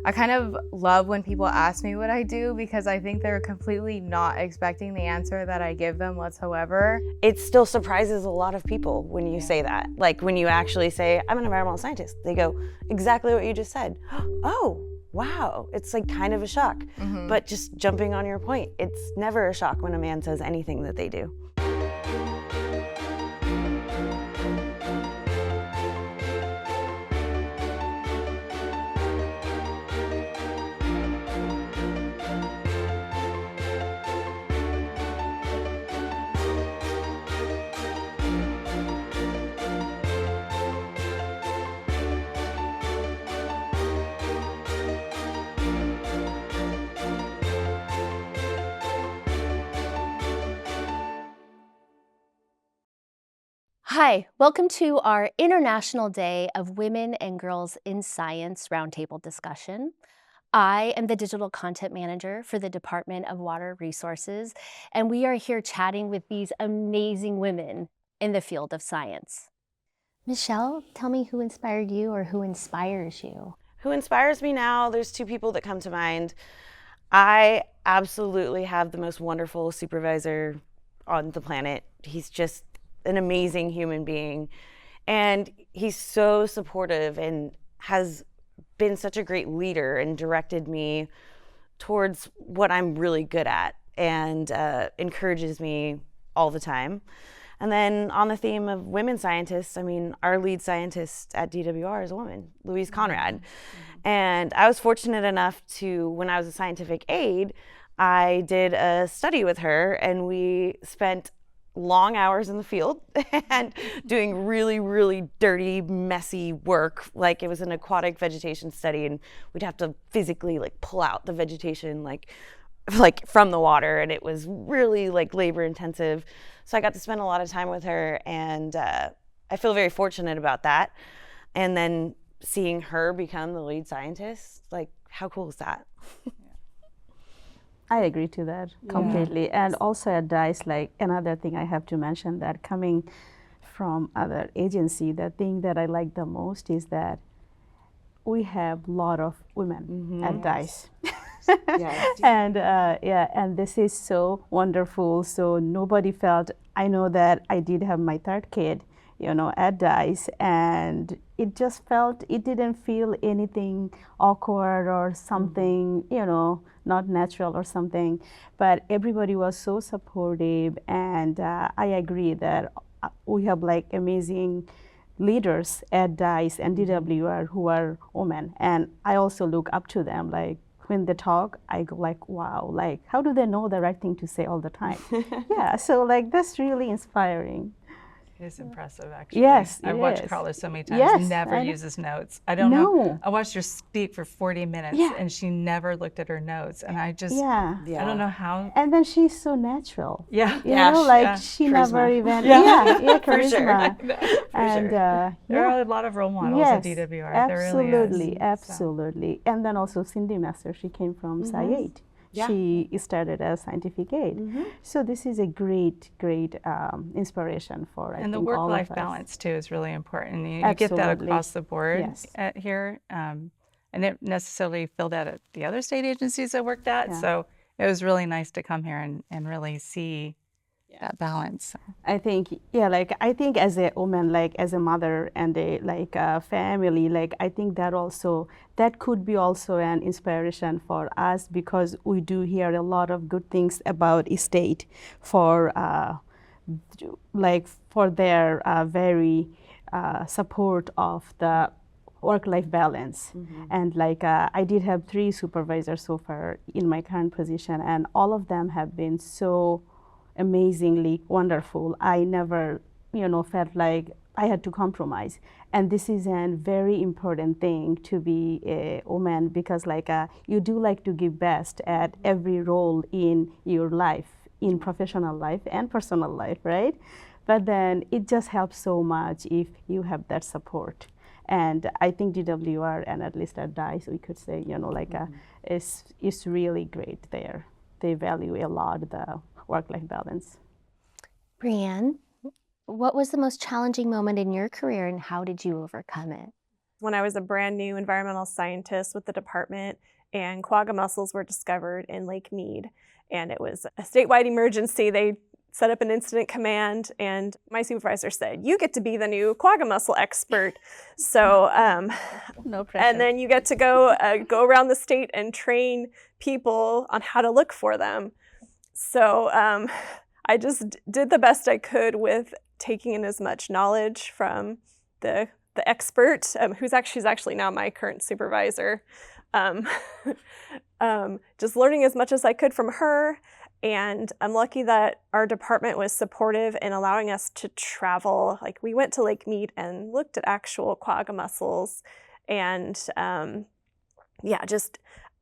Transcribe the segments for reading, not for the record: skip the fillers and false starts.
I kind of love when people ask me what I do because I think they're completely not expecting the answer that I give them whatsoever. It still surprises a lot of people when you say that. Like when you actually say, I'm an environmental scientist, they go, exactly what you just said. Oh, wow. It's like kind of a shock. But just jumping on your point, it's never a shock when a man says anything that they do. Hi, welcome to our International Day of Women and Girls in Science Roundtable discussion. I am the Digital Content Manager for the Department of Water Resources, and we are here chatting with these amazing women in the field of science. Michelle, tell me who inspired you or who inspires you? Who inspires me now? There's two people that come to mind. I absolutely have the most wonderful supervisor on the planet. He's just an amazing human being. And he's so supportive and has been such a great leader and directed me towards what I'm really good at and encourages me all the time. And then on the theme of women scientists, I mean, our lead scientist at DWR is a woman, Louise Conrad. And I was fortunate enough to, when I was a scientific aide, I did a study with her and we spent long hours in the field and doing really, really dirty, messy work. Like it was an aquatic vegetation study and we'd have to physically like pull out the vegetation like from the water, and it was really like labor intensive. So I got to spend a lot of time with her, and I feel very fortunate about that. And then seeing her become the lead scientist, like how cool is that? I agree to that completely. And also at DICE, like another thing I have to mention that coming from other agency, the thing that I like the most is that we have a lot of women at DICE. And and this is so wonderful. So nobody felt, I know that I did have my third kid, at DICE, and it just felt, it didn't feel anything awkward or something, not natural or something, but everybody was so supportive. And I agree that we have like amazing leaders at DICE and DWR who are women, and I also look up to them. Like when they talk, I go like, wow, like how do they know the right thing to say all the time? So like that's really inspiring. It's impressive, actually. Yes, I've watched Carla so many times. Yes, Never uses notes. I don't know. I watched her speak for 40 minutes, and she never looked at her notes. And I just, I don't know how. And then she's so natural. She charisma. Never even. Charisma. And there are a lot of role models at DWR. Absolutely, there really is. Absolutely. And then also Cindy Messer, she came from Sci8. She started as scientific aide. So this is a great inspiration for, I think, the work-life balance, too, is really important. You get that across the board here. I didn't necessarily feel that at the other state agencies I worked at. So it was really nice to come here and really see that balance. I think, I think as a woman, like as a mother and a family, I think that could be also an inspiration for us, because we do hear a lot of good things about state for their very support of the work-life balance. And I did have 3 supervisors so far in my current position, and all of them have been so amazingly wonderful. I never, felt like I had to compromise. And this is a very important thing to be a woman, because you do like to give best at every role in your life, in professional life and personal life, right? But then it just helps so much if you have that support. And I think DWR, and at least at DICE, we could say, it's really great there. They value a lot the work-life balance. Brianne, what was the most challenging moment in your career and how did you overcome it? when I was a brand new environmental scientist with the department, and quagga mussels were discovered in Lake Mead. And it was a statewide emergency. They set up an incident command, and my supervisor said, "You get to be the new quagga mussel expert." So, no pressure. and then you get to go around the state and train people on how to look for them. So I just did the best I could with taking in as much knowledge from the expert, she's actually now my current supervisor. Just learning as much as I could from her. And I'm lucky that our department was supportive in allowing us to travel. Like, we went to Lake Mead and looked at actual quagga mussels. And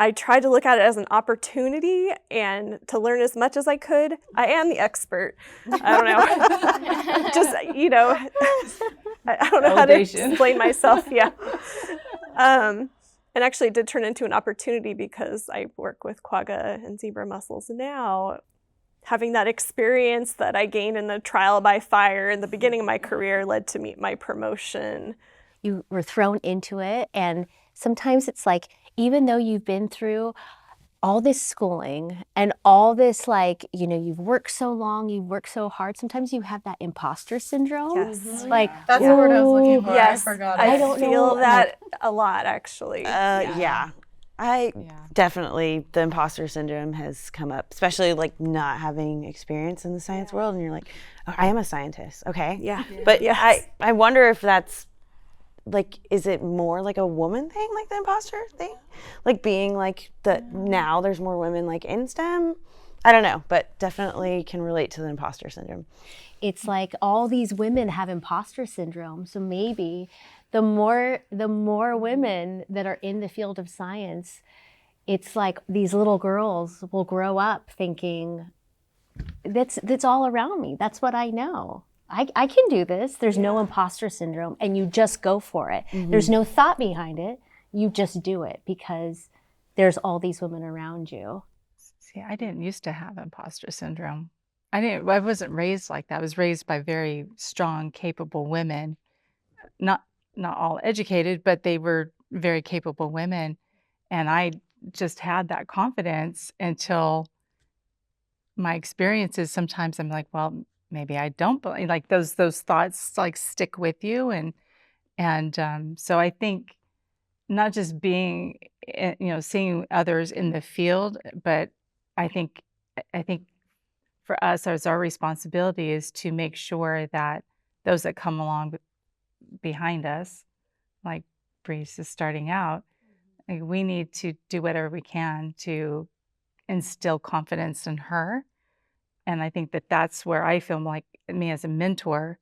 I tried to look at it as an opportunity and to learn as much as I could. I am the expert. I don't know. Just, I don't know how to explain myself. Yeah. And actually it did turn into an opportunity because I work with quagga and zebra mussels now. Having that experience that I gained in the trial by fire in the beginning of my career led to my promotion. You were thrown into it, and sometimes it's like, even though you've been through all this schooling and all this, you've worked so long, you've worked so hard, sometimes you have that imposter syndrome. Yes. Like, that's the word I was looking for. Yes, I forgot it. I don't feel that a lot, actually. Definitely, the imposter syndrome has come up, especially not having experience in the science world, and you're like, oh, I am a scientist, okay? Yeah. But yes. I wonder if that's is it more like a woman thing, like the imposter thing? Like being now there's more women in STEM? I don't know, but definitely can relate to the imposter syndrome. It's like all these women have imposter syndrome, so maybe the more women that are in the field of science, it's like these little girls will grow up thinking, that's all around me, that's what I know. I can do this. There's no imposter syndrome, and you just go for it. Mm-hmm. There's no thought behind it. You just do it because there's all these women around you. See, I didn't used to have imposter syndrome. I wasn't raised like that. I was raised by very strong, capable women. Not all educated, but they were very capable women. And I just had that confidence until my experiences. Sometimes I'm like, well, maybe I don't believe, those thoughts stick with you. And so I think not just being, seeing others in the field, but I think for us, as our responsibility is to make sure that those that come along behind us, like Breeze is starting out, we need to do whatever we can to instill confidence in her. And I think that's where I feel like me as a mentor,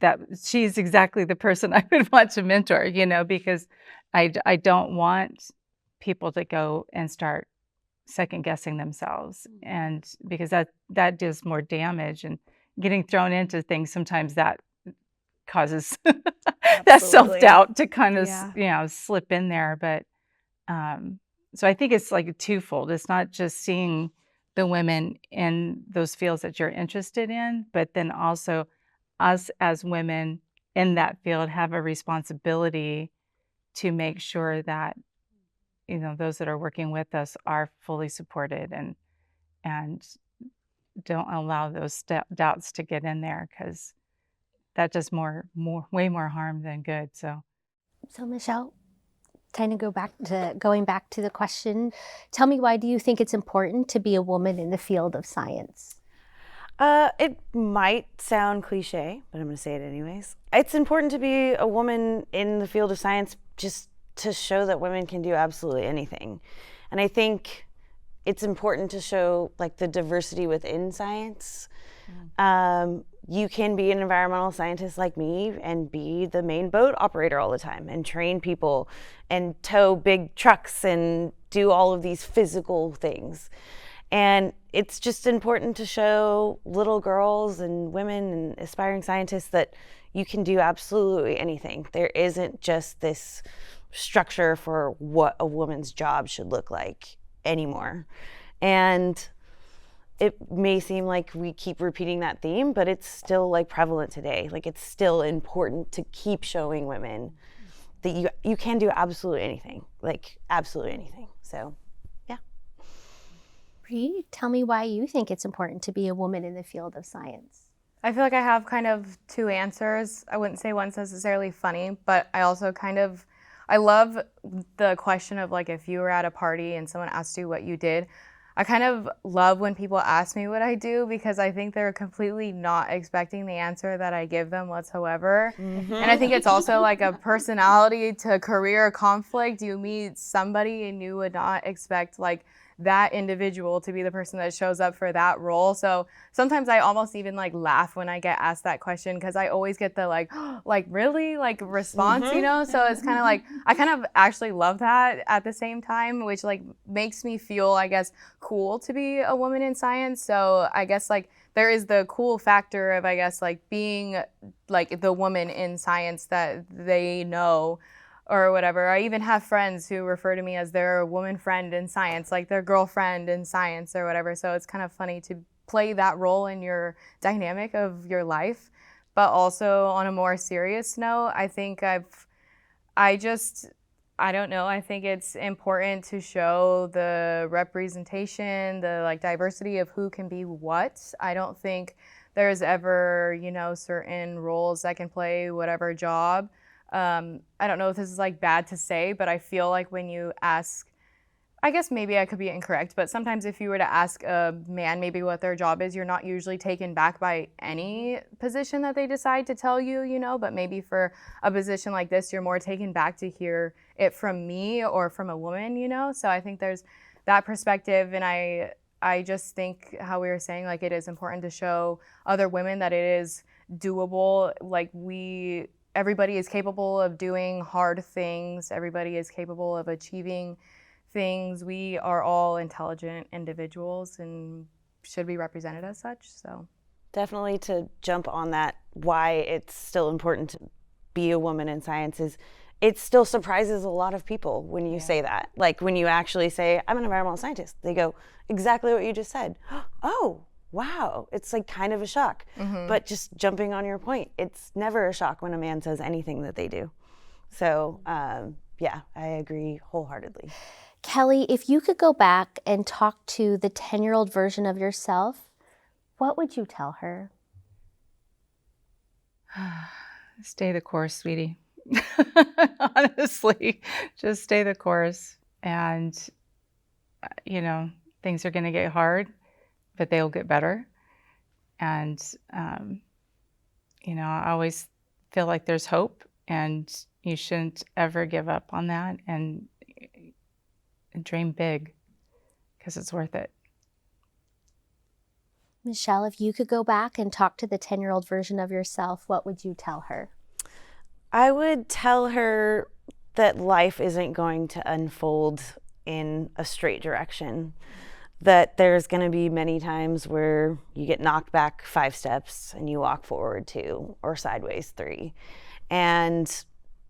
that she's exactly the person I would want to mentor, because I don't want people to go and start second guessing themselves. And because that does more damage, and getting thrown into things, sometimes that causes that self-doubt to kind of, slip in there. But so I think it's twofold. It's not just seeing the women in those fields that you're interested in, but then also us as women in that field have a responsibility to make sure that, those that are working with us are fully supported and don't allow those doubts to get in there, because that does way more harm than good. So Michelle, kind of going back to the question, tell me, why do you think it's important to be a woman in the field of science? It might sound cliche, but I'm going to say it anyways. It's important to be a woman in the field of science just to show that women can do absolutely anything. And I think it's important to show the diversity within science. You can be an environmental scientist like me and be the main boat operator all the time and train people and tow big trucks and do all of these physical things. And it's just important to show little girls and women and aspiring scientists that you can do absolutely anything. There isn't just this structure for what a woman's job should look like anymore. And it may seem like we keep repeating that theme, but it's still prevalent today. It's still important to keep showing women that you can do absolutely anything, like absolutely anything. So, yeah. Bree, tell me why you think it's important to be a woman in the field of science. I feel like I have kind of two answers. I wouldn't say one's necessarily funny, but I also I love the question of like if you were at a party and someone asked you what you did. I kind of love when people ask me what I do because I think they're completely not expecting the answer that I give them whatsoever. And I think it's also like a personality to career conflict. You meet somebody and you would not expect like that individual to be the person that shows up for that role. So sometimes I almost even like laugh when I get asked that question because I always get the like, like really like response, you know? So it's kind of like, I kind of actually love that at the same time, which like makes me feel, I guess, cool to be a woman in science. So I guess like there is the cool factor of, I guess, like being like the woman in science that they know or whatever. I even have friends who refer to me as their woman friend in science, like their girlfriend in science or whatever. So it's kind of funny to play that role in your dynamic of your life. But also on a more serious note, I think I don't know. I think it's important to show the representation, the like diversity of who can be what. I don't think there's ever, you know, certain roles that can play whatever job. I don't know if this is like bad to say, but I feel like when you ask, I guess maybe I could be incorrect, but sometimes if you were to ask a man maybe what their job is, you're not usually taken back by any position that they decide to tell you, you know, but maybe for a position like this, you're more taken back to hear it from me or from a woman, you know? So I think there's that perspective, and I just think how we were saying, like, it is important to show other women that it is doable. Like everybody is capable of doing hard things. Everybody is capable of achieving things. We are all intelligent individuals and should be represented as such. So definitely to jump on that, why it's still important to be a woman in science is it still surprises a lot of people when you say that. Like when you actually say, I'm an environmental scientist, they go, exactly what you just said. Oh, wow. It's like kind of a shock. But just jumping on your point, it's never a shock when a man says anything that they do. So yeah, I agree wholeheartedly. Kelly, if you could go back and talk to the 10-year-old version of yourself, what would you tell her? Stay the course, sweetie. Honestly, just stay the course. And, you know, things are going to get hard, but they'll get better. And, you know, I always feel like there's hope, and you shouldn't ever give up on that, and dream big because it's worth it. Michelle, if you could go back and talk to the 10-year-old version of yourself, what would you tell her? I would tell her that life isn't going to unfold in a straight direction, that there's going to be many times where you get knocked back 5 steps and you walk forward 2 or sideways 3, and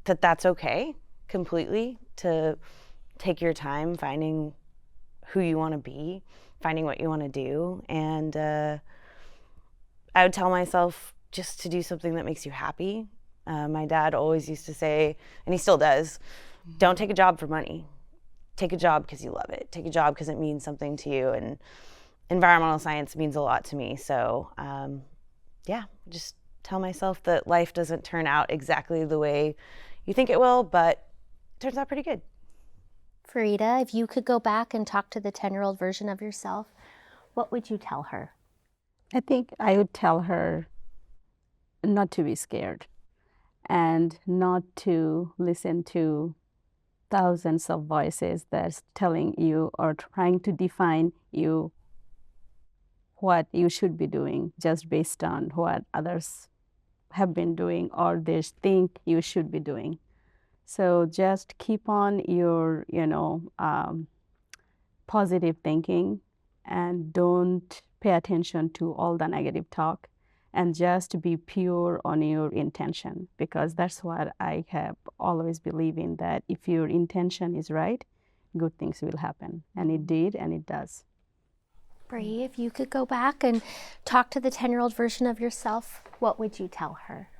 that's okay completely, to take your time finding who you want to be, finding what you want to do. And I would tell myself just to do something that makes you happy. My dad always used to say, and he still does, don't take a job for money. Take a job because you love it. Take a job because it means something to you. And environmental science means a lot to me. So yeah, just tell myself that life doesn't turn out exactly the way you think it will, but it turns out pretty good. Farida, if you could go back and talk to the 10-year-old version of yourself, what would you tell her? I think I would tell her not to be scared and not to listen to thousands of voices that's telling you or trying to define you what you should be doing just based on what others have been doing or they think you should be doing. So just keep on your, positive thinking, and don't pay attention to all the negative talk, and just be pure on your intention, because that's what I have always believed in, that if your intention is right, good things will happen. And it did, and it does. Bree, if you could go back and talk to the 10-year-old version of yourself, what would you tell her?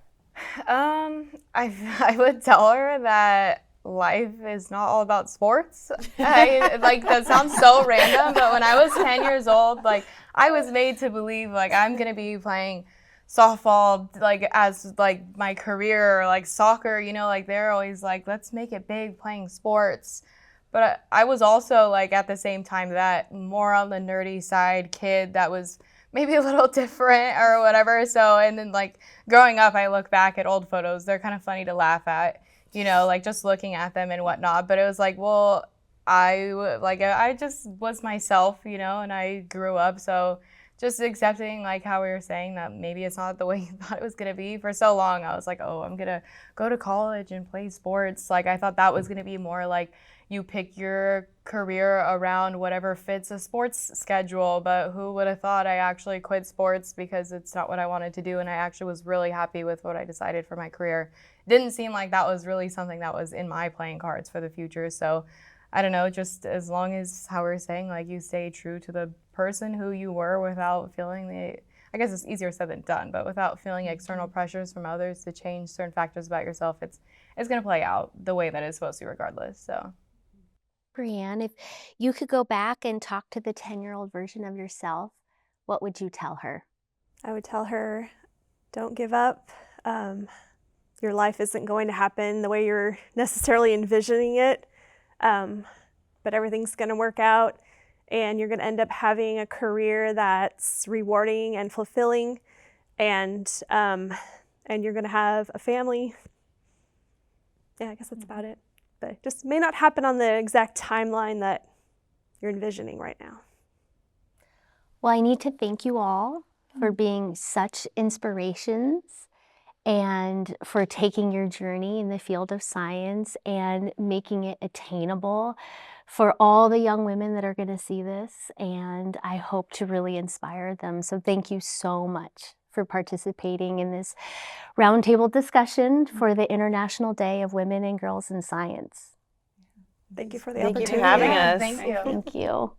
I would tell her that life is not all about sports. Like, that sounds so random, but when I was 10 years old, like, I was made to believe, like, I'm going to be playing softball, like, as, like, my career, or, like, soccer, you know, like, they're always like, let's make it big playing sports. But I was also, like, at the same time, that more on the nerdy side kid that was maybe a little different or whatever. So, and then, like, growing up, I look back at old photos. They're kind of funny to laugh at, you know, like, just looking at them and whatnot. But it was like, well, I just was myself, you know, and I grew up. So just accepting, like how we were saying, that maybe it's not the way you thought it was going to be. For so long, I was like, oh, I'm going to go to college and play sports. Like, I thought that was going to be more like, you pick your career around whatever fits a sports schedule, but who would have thought I actually quit sports because it's not what I wanted to do, and I actually was really happy with what I decided for my career. It didn't seem like that was really something that was in my playing cards for the future. So I don't know, just as long as, how we were saying, like, you stay true to the person who you were without feeling I guess it's easier said than done, but without feeling external pressures from others to change certain factors about yourself, it's going to play out the way that it's supposed to regardless. So Brianne, if you could go back and talk to the 10-year-old version of yourself, what would you tell her? I would tell her, don't give up. Your life isn't going to happen the way you're necessarily envisioning it, but everything's going to work out, and you're going to end up having a career that's rewarding and fulfilling, and you're going to have a family. Yeah, I guess that's about it. But it just may not happen on the exact timeline that you're envisioning right now. Well, I need to thank you all for being such inspirations and for taking your journey in the field of science and making it attainable for all the young women that are going to see this. And I hope to really inspire them. So thank you so much for participating in this roundtable discussion for the International Day of Women and Girls in Science. Thank you for the Thank opportunity. you for having us. Thank you. Thank you.